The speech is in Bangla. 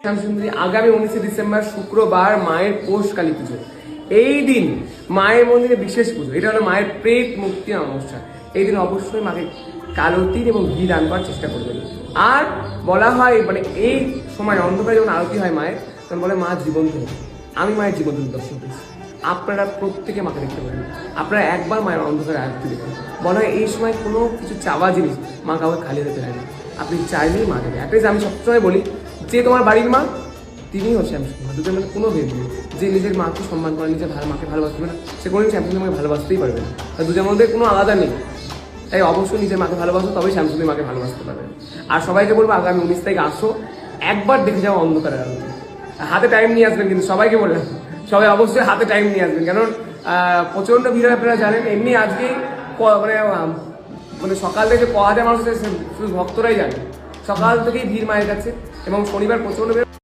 শ্যামসুন্দরী আগামী 19 ডিসেম্বর শুক্রবার মায়ের পৌষ কালী পুজো। এই দিন মায়ের মন্দিরে বিশেষ পুজো, এটা হলো মায়ের প্রেত মুক্তি অনুষ্ঠান। এই দিন অবশ্যই মাকে কালো তিল এবং ঘি দান করার চেষ্টা করবেন। আর বলা হয় মানে এই সময় অন্ধকারে যখন আরতি হয় মায়ের, তখন বলে মা জীবন্ত। আমি মায়ের জীবন্ত দর্শন করেছি, আপনারা প্রত্যেকে মাকে দেখতে পারেন। আপনারা একবার মায়ের অন্ধকারে আরতি দেখুন। বলা হয় এই সময় কোনো কিছু চাওয়া জিনিস মা কাউকে খালি হতে দেয় না, আপনি চাইলেই মা দেবে। অ্যাটলিস্ট আমি সবসময় বলি যে তোমার বাড়ির মা তিনিই হচ্ছে শ্যামসুন্দরী। দুটোর মধ্যে কোনো ভেদ নেই। যে নিজের মাকে সম্মান করে, নিজের মাকে ভালোবাসবে না, সে কোনোদিন শ্যামসুন্দরী ভালোবাসতেই পারবে না। দুটোর মধ্যে কোনো আলাদা নেই। তাই অবশ্যই নিজের মাকে ভালোবাসো, তবেই শ্যামসুন্দরী মাকে ভালোবাসতে পারবে। আর সবাইকে বলবো আগামী 19 তারিখ আসো, একবার দেখে যাও অন্ধকারের আলো। হাতে টাইম নিয়ে আসবেন, কিন্তু সবাইকে বললাম সবাই অবশ্যই হাতে টাইম নিয়ে আসবেন, কারণ প্রচণ্ড ভিড় আপনারা জানেন। এমনি আজকেই মানে সকাল থেকে 1000 মানুষ শুধু ভক্তরাই জানে, সকাল থেকেই ভিড় মায়ের কাছে। এবং শনিবার প্রচণ্ড